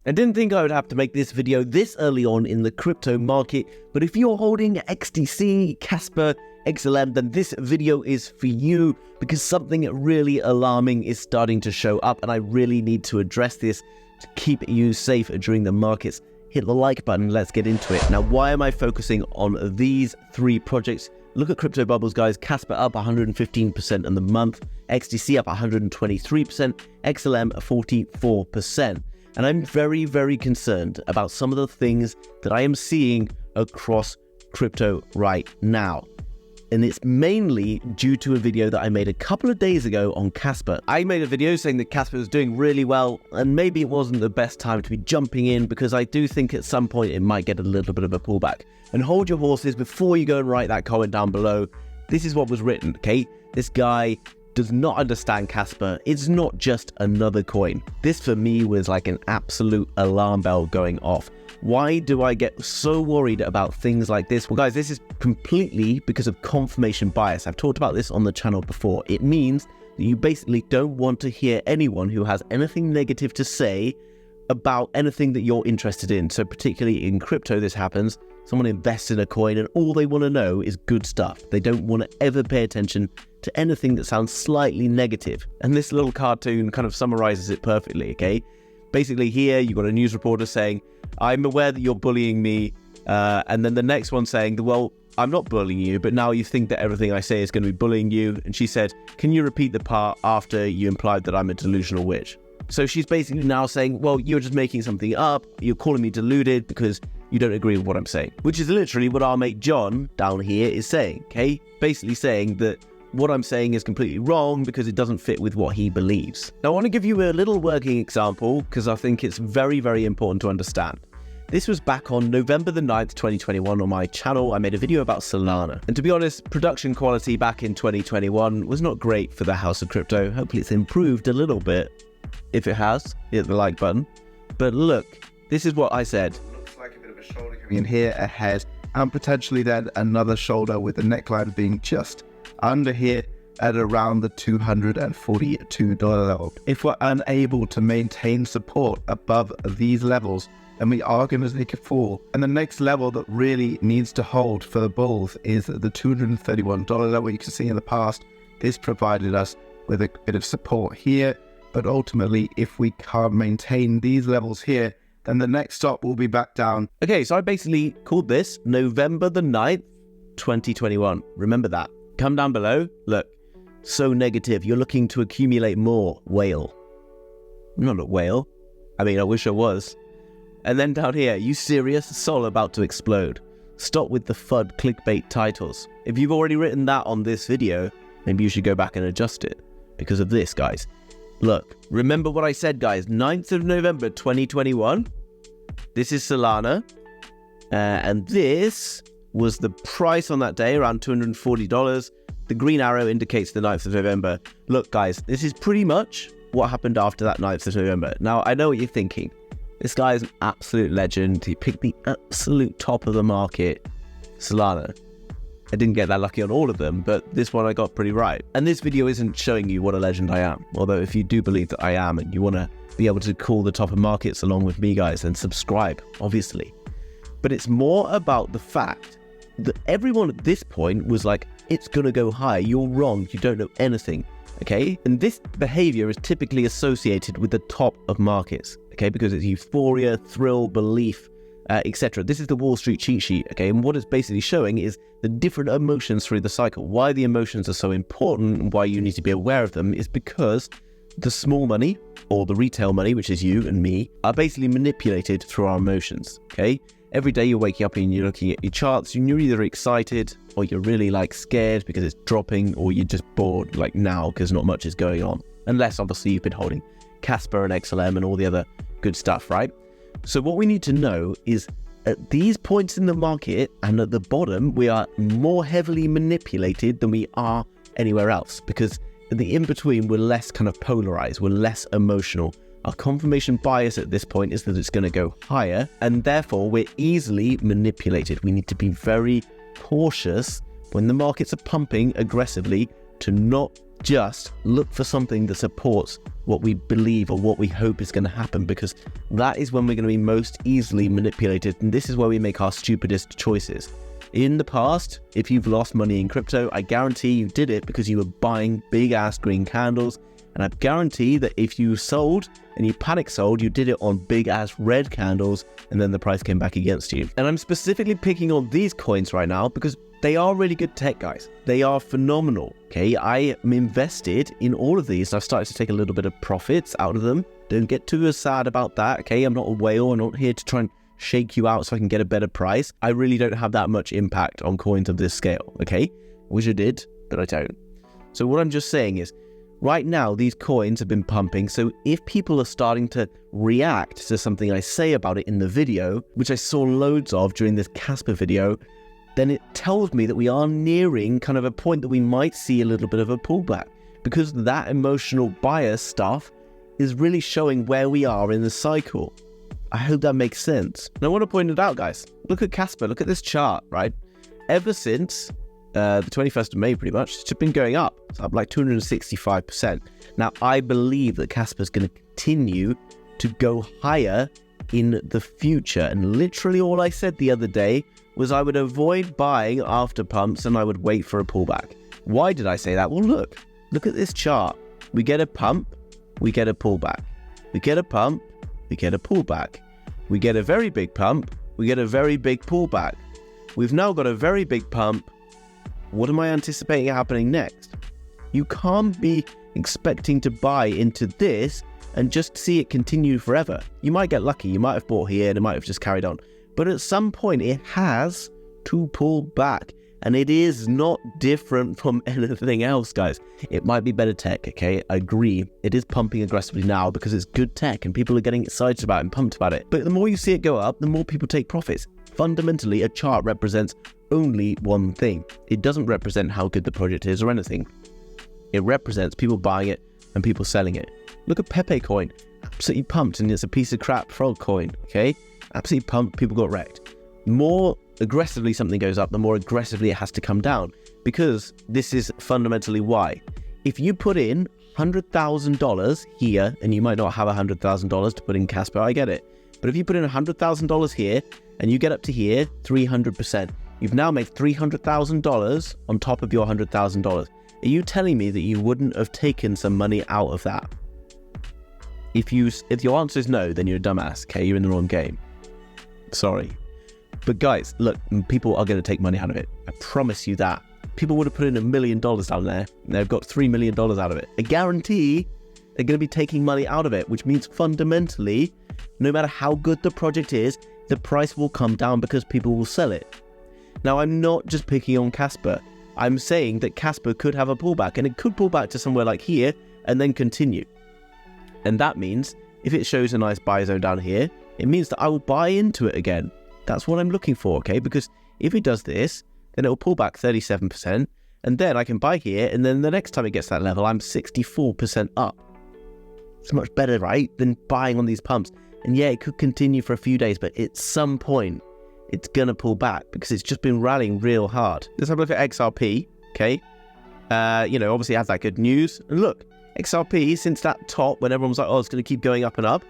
I didn't think I would have to make this video this early on in the crypto market, but if you're holding XDC, Kaspa, XLM, then this video is for you because something really alarming is starting to show up and I really need to address this to keep you safe during the markets. Hit the like button, let's get into it. Now, why am I focusing on these three projects? Look at crypto bubbles, guys. Kaspa up 115% in the month, XDC up 123%, XLM 44%. And I'm very, very concerned about some of the things that I am seeing across crypto right now. And it's mainly due to a video that I made a couple of days ago on Kaspa. I made a video saying that Kaspa was doing really well, and maybe it wasn't the best time to be jumping in because I do think at some point it might get a little bit of a pullback. And hold your horses before you go and write that comment down below. This is what was written, okay? This guy does not understand Kaspa. It's not just another coin. This for me was like an absolute alarm bell going off. Why do I get so worried about things like this? Well, guys, this is completely because of confirmation bias. I've talked about this on the channel before. It means that you basically don't want to hear anyone who has anything negative to say about anything that you're interested in. So particularly in crypto, this happens. Someone invests in a coin and all they want to know is good stuff. They don't want to ever pay attention to anything that sounds slightly negative. And this little cartoon kind of summarizes it perfectly, okay? Basically here, you've got a news reporter saying, I'm aware that you're bullying me. And then the next one saying, well, I'm not bullying you, but now you think that everything I say is going to be bullying you. And she said, can you repeat the part after you implied that I'm a delusional witch? So she's basically now saying, well, you're just making something up. You're calling me deluded because you don't agree with what I'm saying, which is literally what our mate John down here is saying, okay? Basically saying that what I'm saying is completely wrong because it doesn't fit with what he believes. Now, I want to give you a little working example because I think it's very, very important to understand. This was back on November the 9th, 2021 on my channel. I made a video about Solana. And to be honest, production quality back in 2021 was not great for the House of Crypto. Hopefully it's improved a little bit. If it has, hit the like button. But look, this is what I said. Looks like a bit of a shoulder coming in here, a head, and potentially then another shoulder with the neckline being just under here at around the $242 level. If we're unable to maintain support above these levels, then we are going to take a fall. And the next level that really needs to hold for the bulls is the $231 level. You can see in the past, this provided us with a bit of support here. But ultimately, if we can't maintain these levels here, then the next stop will be back down. Okay, so I basically called this November the 9th, 2021. Remember that. Come down below. Look, so negative. You're looking to accumulate more. Whale. I'm not a whale. I mean, I wish I was. And then down here, you serious? Sol about to explode. Stop with the FUD clickbait titles. If you've already written that on this video, maybe you should go back and adjust it because of this, guys. Look, remember what I said, guys. 9th of November, 2021. This is Solana. And this was the price on that day, around $240. The green arrow indicates the 9th of November. Look, guys, this is pretty much what happened after that 9th of November. Now, I know what you're thinking. This guy is an absolute legend. He picked the absolute top of the market, Solana. I didn't get that lucky on all of them, but this one I got pretty right. And this video isn't showing you what a legend I am. Although if you do believe that I am and you want to be able to call the top of markets along with me, guys, then subscribe, obviously. But it's more about the fact that everyone at this point was like, it's going to go high. You're wrong. You don't know anything. Okay. And this behavior is typically associated with the top of markets. Okay. Because it's euphoria, thrill, belief, etc. This is the Wall Street cheat sheet, okay? And what it's basically showing is the different emotions through the cycle. Why the emotions are so important and why you need to be aware of them is because the small money, or the retail money, which is you and me, are basically manipulated through our emotions, okay? Every day you're waking up and you're looking at your charts and you're either excited or you're really like scared because it's dropping, or you're just bored like now because not much is going on. Unless obviously you've been holding Kaspa and XLM and all the other good stuff, right? So what we need to know is at these points in the market and at the bottom, we are more heavily manipulated than we are anywhere else, because in the in-between, we're less kind of polarized, we're less emotional. Our confirmation bias at this point is that it's going to go higher, and therefore we're easily manipulated. We need to be very cautious when the markets are pumping aggressively to not just look for something that supports what we believe or what we hope is going to happen, because that is when we're going to be most easily manipulated, and this is where we make our stupidest choices. In the past, if you've lost money in crypto, I guarantee you did it because you were buying big ass green candles, and I guarantee that if you sold and you panic sold, you did it on big ass red candles, and then the price came back against you. And I'm specifically picking on these coins right now because they are really good tech, guys. They are phenomenal, okay? I am invested in all of these. I've started to take a little bit of profits out of them. Don't get too sad about that, okay? I'm not a whale. I'm not here to try and shake you out so I can get a better price. I really don't have that much impact on coins of this scale, okay? Wish I did, but I don't. So what I'm just saying is, right now, these coins have been pumping, so if people are starting to react to something I say about it in the video, which I saw loads of during this Kaspa video, then it tells me that we are nearing kind of a point that we might see a little bit of a pullback, because that emotional bias stuff is really showing where we are in the cycle. I hope that makes sense. And I want to point it out, guys. Look at Kaspa, look at this chart, right? Ever since the 21st of May, pretty much, it's just been going up. It's up like 265%. Now, I believe that Kaspa is going to continue to go higher in the future. And literally all I said the other day was I would avoid buying after pumps and I would wait for a pullback. Why did I say that? Well, look at this chart. We get a pump, we get a pullback. We get a pump, we get a pullback. We get a very big pump, we get a very big pullback. We've now got a very big pump. What am I anticipating happening next? You can't be expecting to buy into this and just see it continue forever. You might get lucky, you might have bought here and it might have just carried on. But at some point it has to pull back, and it is not different from anything else, guys. It might be better tech, okay? I agree. It is pumping aggressively now because it's good tech and people are getting excited about it and pumped about it. But the more you see it go up, the more people take profits. Fundamentally, a chart represents only one thing. It doesn't represent how good the project is or anything. It represents people buying it and people selling it. Look at Pepe coin, absolutely pumped, and it's a piece of crap frog coin, okay? Absolutely pumped, people got wrecked. The more aggressively something goes up, the more aggressively it has to come down, because this is fundamentally why. If you put in $100,000 here, and you might not have $100,000 to put in Kaspa, I get it. But if you put in $100,000 here, and you get up to here, 300%. You've now made $300,000 on top of your $100,000. Are you telling me that you wouldn't have taken some money out of that? If your answer is no, then you're a dumbass, okay? You're in the wrong game. Sorry. But guys, look, people are going to take money out of it. I promise you that. People would have put in $1 million down there, and they've got $3 million out of it. I guarantee they're going to be taking money out of it, which means fundamentally, no matter how good the project is, the price will come down because people will sell it. Now, I'm not just picking on Kaspa. I'm saying that Kaspa could have a pullback, and it could pull back to somewhere like here and then continue. And that means if it shows a nice buy zone down here, it means that I will buy into it again. That's what I'm looking for, okay? Because if it does this, then it will pull back 37%, and then I can buy here, and then the next time it gets that level, I'm 64% up. It's much better, right, than buying on these pumps. And yeah, it could continue for a few days, but at some point, it's gonna pull back because it's just been rallying real hard. Let's have a look at XRP, okay? Obviously it has that good news. And look, XRP, since that top, when everyone was like, oh, it's going to keep going up and up,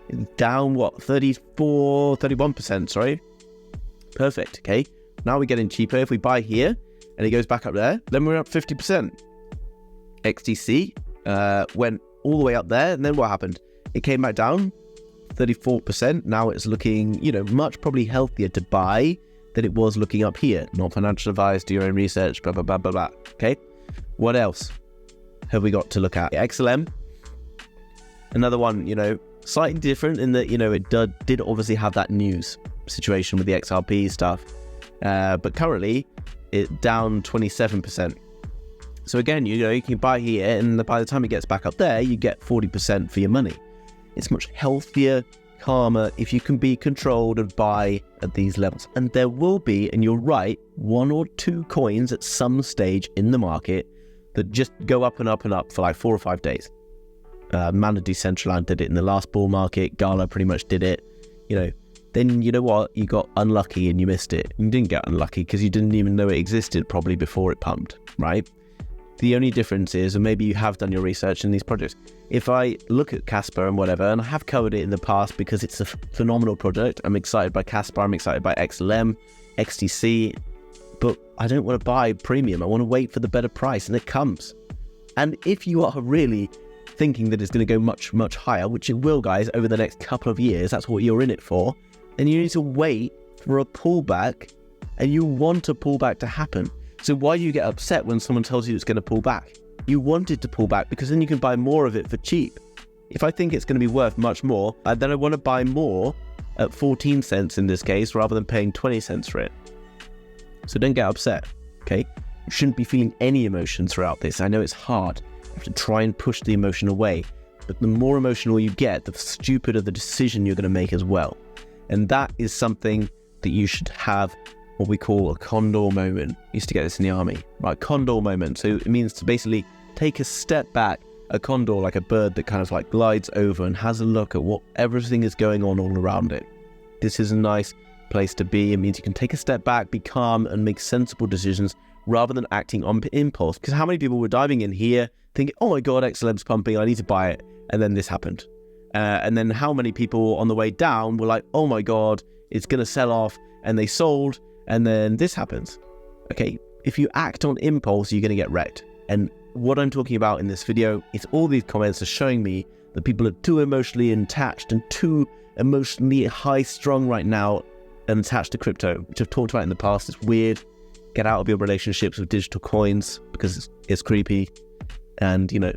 it's down, 31%, sorry. Perfect, okay? Now we're getting cheaper. If we buy here, and it goes back up there, then we're up 50%. XDC went all the way up there, and then what happened? It came back down, 34%. Now it's looking, much probably healthier to buy than it was looking up here. Not financial advice, do your own research, blah, blah, blah, blah, blah, okay? What else have we got to look at? XLM, another one, slightly different in that, it did obviously have that news situation with the XRP stuff, but currently it down 27%. So again, you can buy here, and by the time it gets back up there, you get 40% for your money. It's much healthier, calmer, if you can be controlled and buy at these levels. And there will be, and you're right, 1 or 2 coins at some stage in the market that just go up and up and up for like 4 or 5 days. Mana Decentraland did it in the last bull market. Gala pretty much did it. Then you know what? You got unlucky and you missed it. You didn't get unlucky because you didn't even know it existed probably before it pumped, right? The only difference is, and maybe you have done your research in these projects, if I look at Kaspa and whatever, and I have covered it in the past because it's a phenomenal project. I'm excited by Kaspa, I'm excited by XLM, XDC, but I don't want to buy premium. I want to wait for the better price, and it comes. And if you are really thinking that it's going to go much, much higher, which it will, guys, over the next couple of years, that's what you're in it for, then you need to wait for a pullback, and you want a pullback to happen. So why do you get upset when someone tells you it's going to pull back? You want it to pull back because then you can buy more of it for cheap. If I think it's going to be worth much more, then I want to buy more at 14 cents in this case, rather than paying 20 cents for it. So don't get upset, okay? You shouldn't be feeling any emotions throughout this. I know it's hard. You have to try and push the emotion away. But the more emotional you get, the stupider the decision you're going to make as well. And that is something that you should have what we call a condor moment. I used to get this in the army, right? Condor moment. So it means to basically take a step back. A condor, like a bird that kind of like glides over and has a look at what everything is going on all around it. This is a nice place to be. It means you can take a step back, be calm, and make sensible decisions rather than acting on impulse. Because how many people were diving in here thinking, oh my God, XLM's pumping, I need to buy it. And then this happened. And then how many people on the way down were like, oh my God, it's going to sell off, and they sold. And then this happens. Okay, if you act on impulse, you're going to get wrecked. And what I'm talking about in this video is all these comments are showing me that people are too emotionally attached and too emotionally high-strung right now and attached to crypto, which I've talked about in the past. It's weird. Get out of your relationships with digital coins because it's creepy. And, you know,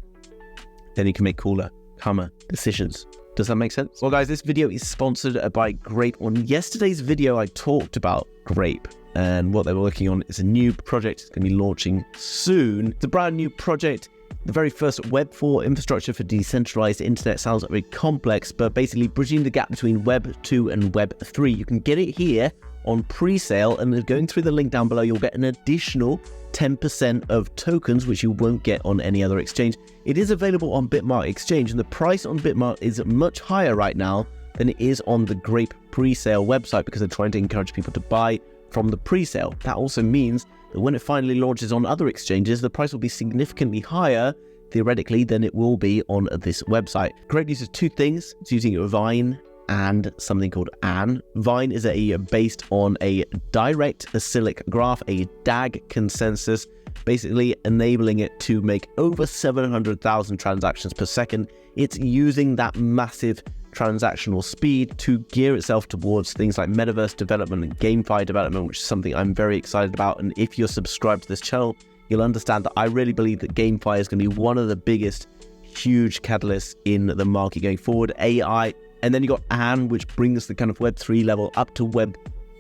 then you can make cooler, calmer decisions. Does that make sense? Well, guys, this video is sponsored by Grape. On yesterday's video, I talked about Grape, and what they were working on is a new project. It's going to be launching soon. It's a brand new project. The very first Web 4 infrastructure for decentralized internet. Sounds very complex, but basically bridging the gap between Web 2 and Web 3. You can get it here on pre-sale, and going through the link down below, you'll get an additional 10% of tokens, which you won't get on any other exchange. It is available on Bitmart Exchange, and the price on Bitmart is much higher right now than it is on the Grape pre-sale website, because they're trying to encourage people to buy from the pre-sale. That also means that when it finally launches on other exchanges, the price will be significantly higher, theoretically, than it will be on this website. Grape uses two things. It's using Vine and something called AN. Vine is based on a direct acyclic graph, a DAG consensus, basically enabling it to make over 700,000 transactions per second. It's using that massive transactional speed to gear itself towards things like metaverse development and GameFi development, which is something I'm very excited about. And if you're subscribed to this channel, you'll understand that I really believe that GameFi is going to be one of the biggest, huge catalysts in the market going forward. AI, and then you got AN, which brings the kind of Web 3 level up to Web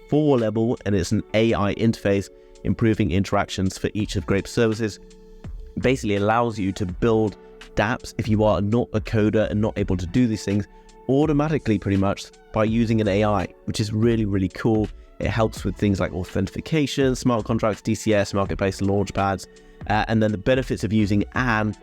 4 level, and it's an AI interface, improving interactions for each of Grape's services. Basically allows you to build dApps if you are not a coder and not able to do these things automatically, pretty much, by using an AI, which is really, really cool. It helps with things like authentication, smart contracts, DCS, marketplace, launchpads, and then the benefits of using AN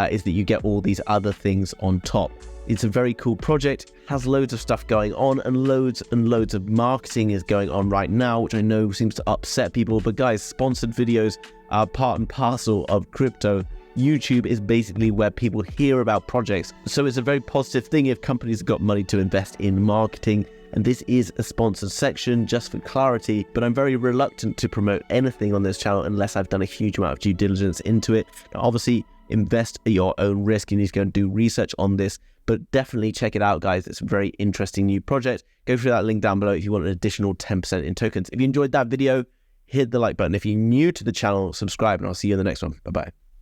is that you get all these other things on top. It's a very cool project, has loads of stuff going on, and loads of marketing is going on right now, which I know seems to upset people. But guys, sponsored videos are part and parcel of crypto. YouTube is basically where people hear about projects. So it's a very positive thing if companies have got money to invest in marketing. And this is a sponsored section, just for clarity, but I'm very reluctant to promote anything on this channel unless I've done a huge amount of due diligence into it. Now, obviously, invest at your own risk. You need to go and do research on this, but definitely check it out, guys. It's a very interesting new project. Go through that link down below if you want an additional 10% in tokens. If you enjoyed that video, hit the like button. If you're new to the channel, subscribe, and I'll see you in the next one. Bye-bye.